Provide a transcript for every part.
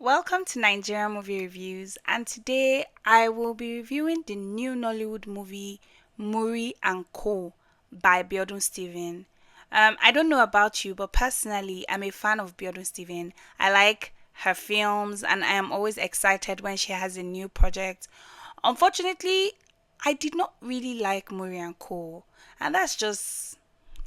Welcome to Nigerian movie reviews, and today I will be reviewing the new Nollywood movie Muri Ko by Biodun Steven. I don't know about you, but personally, I'm a fan of Biodun Steven. I like her films, and I am always excited when she has a new project. Unfortunately, I did not really like Muri Co, and that's just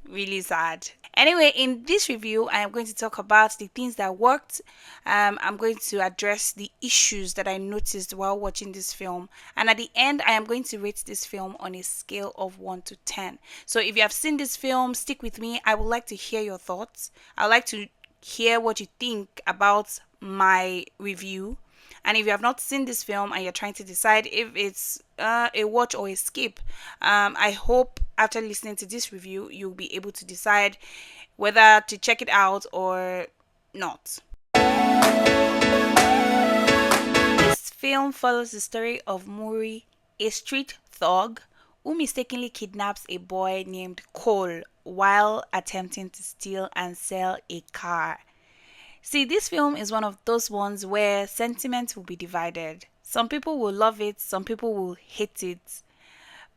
really sad. Anyway, in this review, I am going to talk about the things that worked. I'm going to address the issues that I noticed while watching this film. And at the end, I am going to rate this film on a scale of 1 to 10. So if you have seen this film, stick with me. I would like to hear your thoughts. I'd like to hear what you think about my review. And if you have not seen this film and you're trying to decide if it's a watch or a skip, I hope after listening to this review, you'll be able to decide whether to check it out or not. This film follows the story of Muri, a street thug who mistakenly kidnaps a boy named Cole while attempting to steal and sell a car. See, this film is one of those ones where sentiment will be divided. Some people will love it, some people will hate it.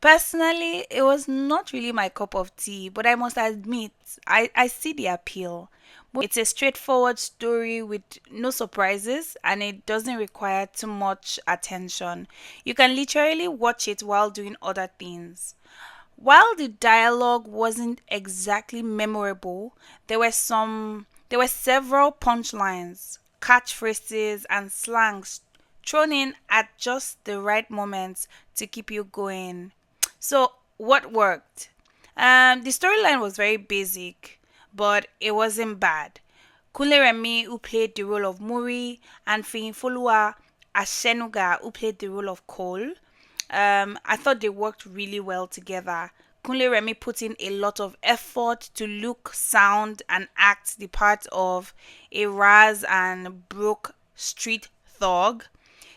Personally, it was not really my cup of tea, but I must admit, I see the appeal. It's a straightforward story with no surprises and it doesn't require too much attention. You can literally watch it while doing other things. While the dialogue wasn't exactly memorable, there were several punchlines, catchphrases and slangs thrown in at just the right moments to keep you going. So, what worked? The storyline was very basic, but it wasn't bad. Kunle Remi, who played the role of Muri, and Fiyinfoluwa Ashenuga, who played the role of Cole, I thought they worked really well together. Kunle Remi put in a lot of effort to look, sound, and act the part of a raz and broke street thug.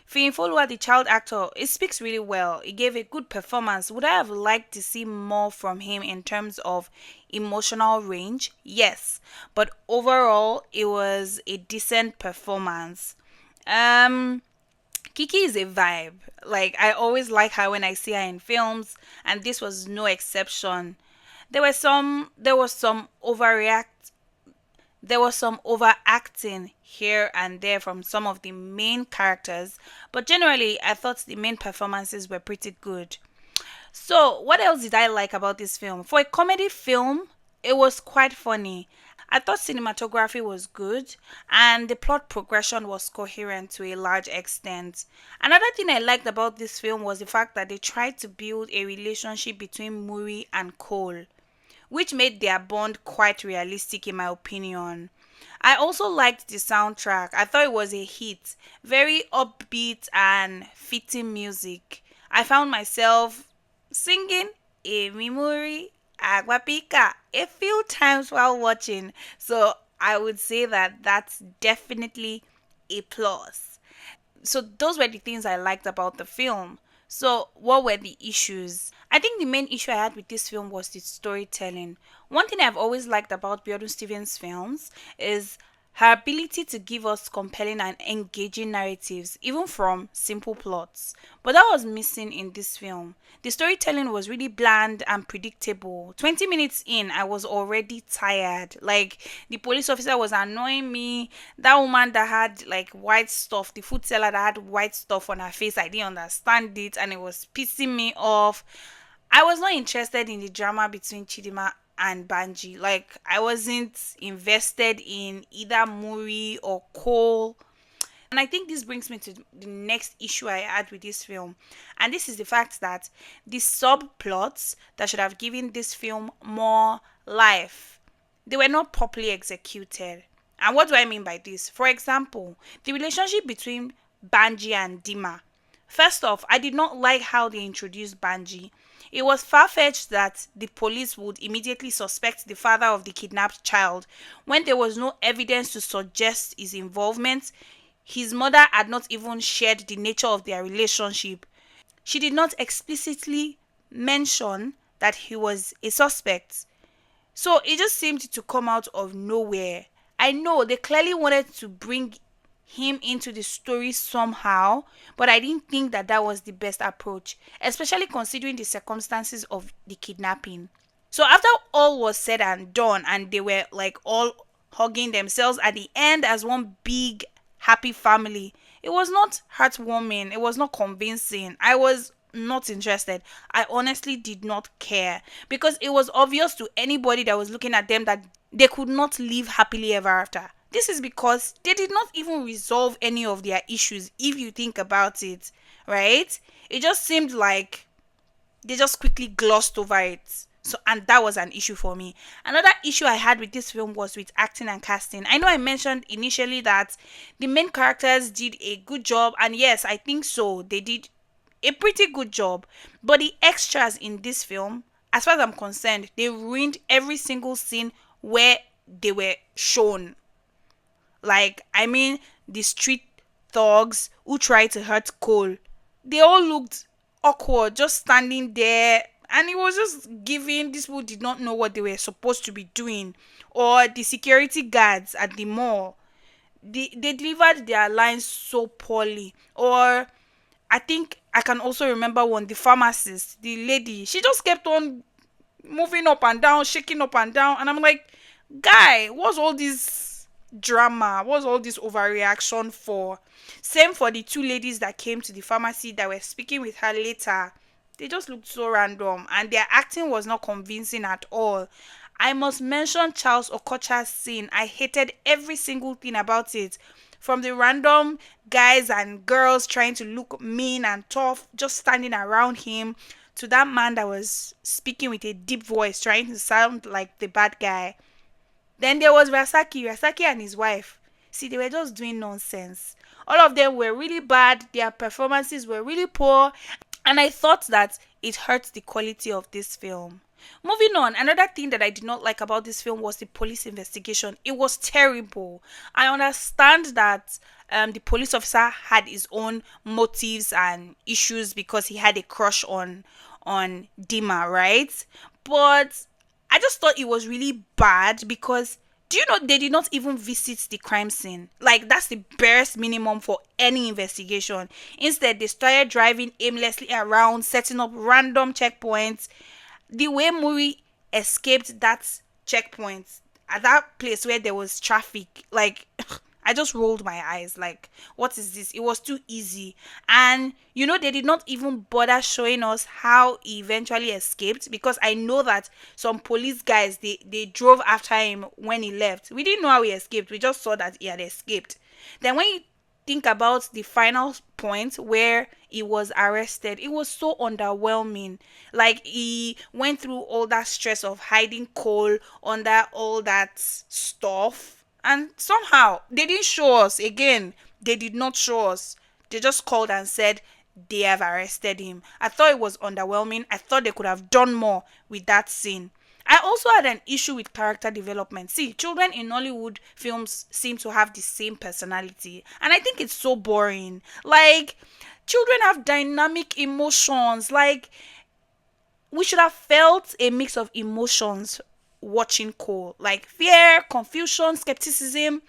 Fiyinfoluwa, the child actor, it speaks really well. He gave a good performance. Would I have liked to see more from him in terms of emotional range? Yes, but overall, it was a decent performance. Um, Kiki is a vibe. Like I always like her when I see her in films, and this was no exception. There was some overacting here and there from some of the main characters, but generally I thought the main performances were pretty good. So, what else did I like about this film? For a comedy film, it was quite funny. I thought cinematography was good and the plot progression was coherent to a large extent. Another thing I liked about this film was the fact that they tried to build a relationship between Muri and Cole, which made their bond quite realistic in my opinion. I also liked the soundtrack. I thought it was a hit. Very upbeat and fitting music. I found myself singing a memory Aguapica a few times while watching. So I would say that that's definitely a plus. So those were the things I liked about the film. So what were the issues? I think the main issue I had with this film was the storytelling. One thing I've always liked about Biodun Stevens' films is her ability to give us compelling and engaging narratives, even from simple plots. But that was missing in this film. The storytelling was really bland and predictable. 20 minutes in, I was already tired. Like, the police officer was annoying me. That woman that had like white stuff, the food seller that had white stuff on her face, I didn't understand it and it was pissing me off. I was not interested in the drama between Chidima and Banji. Like I wasn't invested in either Muri or Cole. And I think this brings me to the next issue I had with this film. And this is the fact that the subplots that should have given this film more life, they were not properly executed. And what do I mean by this? For example, the relationship between Banji and Dima. First off, I did not like how they introduced Banji. It was far fetched that the police would immediately suspect the father of the kidnapped child when there was no evidence to suggest his involvement. His mother had not even shared the nature of their relationship. She did not explicitly mention that he was a suspect. So it just seemed to come out of nowhere. I know they clearly wanted to bring him into the story somehow, but I didn't think that that was the best approach, especially considering the circumstances of the kidnapping. So after all was said and done, and they were like all hugging themselves at the end as one big happy family, it was not heartwarming. It was not convincing. I was not interested. I honestly did not care because it was obvious to anybody that was looking at them that they could not live happily ever after. This is because they did not even resolve any of their issues, if you think about it, right? It just seemed like they just quickly glossed over it. So, and that was an issue for me. Another issue I had with this film was with acting and casting. I know I mentioned initially that the main characters did a good job, and yes, I think so. They did a pretty good job. But the extras in this film, as far as I'm concerned, they ruined every single scene where they were shown. Like, I mean, the street thugs who tried to hurt Cole, they all looked awkward just standing there. And it was just giving, these people did not know what they were supposed to be doing. Or the security guards at the mall, they delivered their lines so poorly. Or I think I can also remember one, the pharmacist, the lady, she just kept on moving up and down, shaking up and down. And I'm like, guy, what's all this drama? What's all this overreaction for? Same for the two ladies that came to the pharmacy that were speaking with her later. They just looked so random and their acting was not convincing at all. I must mention Charles Okocha's scene. I hated every single thing about it. From the random guys and girls trying to look mean and tough, just standing around him, to that man that was speaking with a deep voice, trying to sound like the bad guy. Then there was Rasaki and his wife. See, they were just doing nonsense. All of them were really bad. Their performances were really poor. And I thought that it hurt the quality of this film. Moving on, another thing that I did not like about this film was the police investigation. It was terrible. I understand that the police officer had his own motives and issues because he had a crush on Dima, right? But I just thought it was really bad because do you know they did not even visit the crime scene? Like that's the barest minimum for any investigation. Instead, they started driving aimlessly around, setting up random checkpoints. The way Muri escaped that checkpoint at that place where there was traffic, like I just rolled my eyes like, what is this? It was too easy. And they did not even bother showing us how he eventually escaped because I know that some police guys they drove after him when he left. We didn't know how he escaped. We just saw that he had escaped. Then when you think about the final point where he was arrested, it was so underwhelming. Like he went through all that stress of hiding Cole under all that stuff, and somehow they didn't show us again. They did not show us. They just called and said they have arrested him. I thought it was underwhelming. I thought they could have done more with that scene. I also had an issue with character development. See, children in Nollywood films seem to have the same personality, and I think it's so boring. Like, children have dynamic emotions. Like, we should have felt a mix of emotions watching Cole, like fear, confusion, skepticism,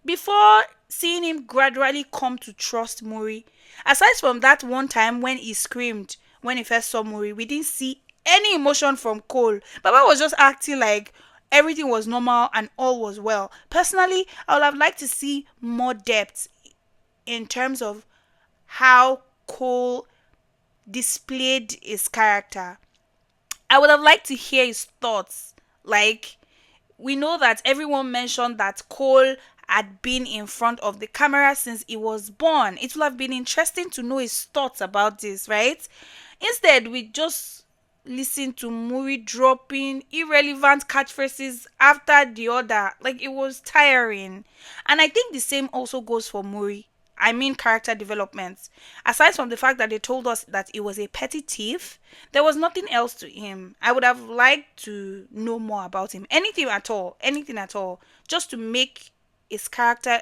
before seeing him gradually come to trust Muri. Aside from that one time when he screamed when he first saw Muri, we didn't see any emotion from Cole. Baba was just acting like everything was normal and all was well. Personally, I would have liked to see more depth in terms of how Cole displayed his character. I would have liked to hear his thoughts. Like, we know that everyone mentioned that Cole had been in front of the camera since he was born. It would have been interesting to know his thoughts about this, right? Instead, we just listen to Muri dropping irrelevant catchphrases after the other. Like, it was tiring. And I think the same also goes for Muri. I mean character development. Aside from the fact that they told us that he was a petty thief, there was nothing else to him. I would have liked to know more about him. Anything at all, just to make his character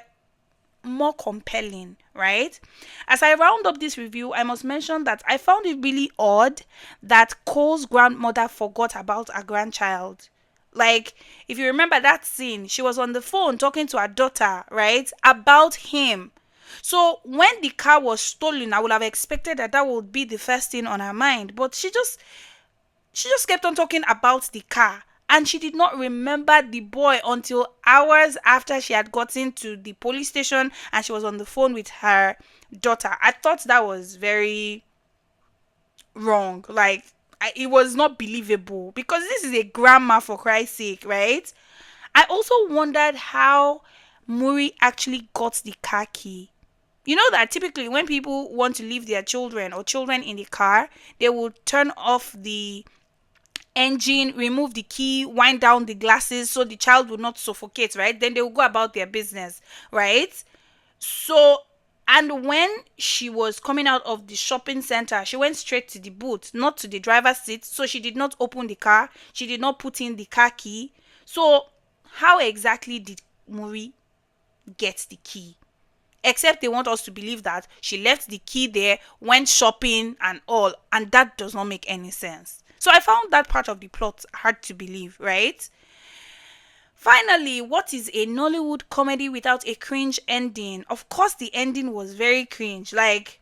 more compelling, right? As I round up this review, I must mention that I found it really odd that Cole's grandmother forgot about her grandchild. Like, if you remember that scene, she was on the phone talking to her daughter, right, about him. So when the car was stolen, I would have expected that that would be the first thing on her mind. But she just kept on talking about the car, and she did not remember the boy until hours after she had gotten to the police station and she was on the phone with her daughter. I thought that was very wrong. Like, it was not believable because this is a grandma, for Christ's sake, right? I also wondered how Muri actually got the car key. You know that typically when people want to leave their children or children in the car, they will turn off the engine, remove the key, wind down the glasses so the child will not suffocate, right? Then they will go about their business, right? So, and when she was coming out of the shopping center, she went straight to the boot, not to the driver's seat. So she did not open the car. She did not put in the car key. So, how exactly did Muri get the key? Except they want us to believe that she left the key there, went shopping and all, and that does not make any sense. So I found that part of the plot hard to believe, right? Finally, what is a Nollywood comedy without a cringe ending? Of course, the ending was very cringe. Like,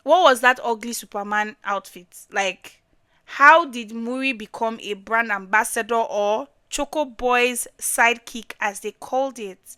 what was that ugly Superman outfit? Like, how did Muri become a brand ambassador, or Choco Boy's sidekick, as they called it?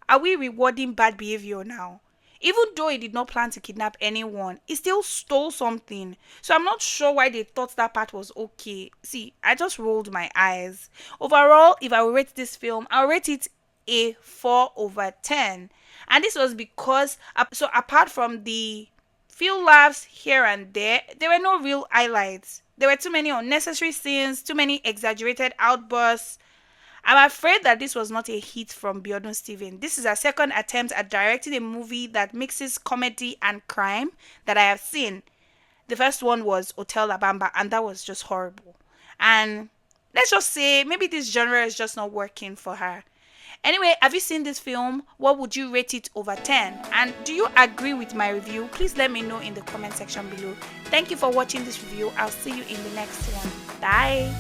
Are we rewarding bad behavior now? Even though he did not plan to kidnap anyone, he still stole something. So I'm not sure why they thought that part was okay. See, I just rolled my eyes. Overall, if I would rate this film, I'll rate it a 4 over 10. And this was because, so apart from the few laughs here and there were no real highlights. There were too many unnecessary scenes, too many exaggerated outbursts. I'm afraid that this was not a hit from Biodun Steven. This is her second attempt at directing a movie that mixes comedy and crime that I have seen. The first one was Hotel La Bamba, and that was just horrible. And let's just say maybe this genre is just not working for her. Anyway, have you seen this film? What would you rate it over 10? And do you agree with my review? Please let me know in the comment section below. Thank you for watching this review. I'll see you in the next one. Bye.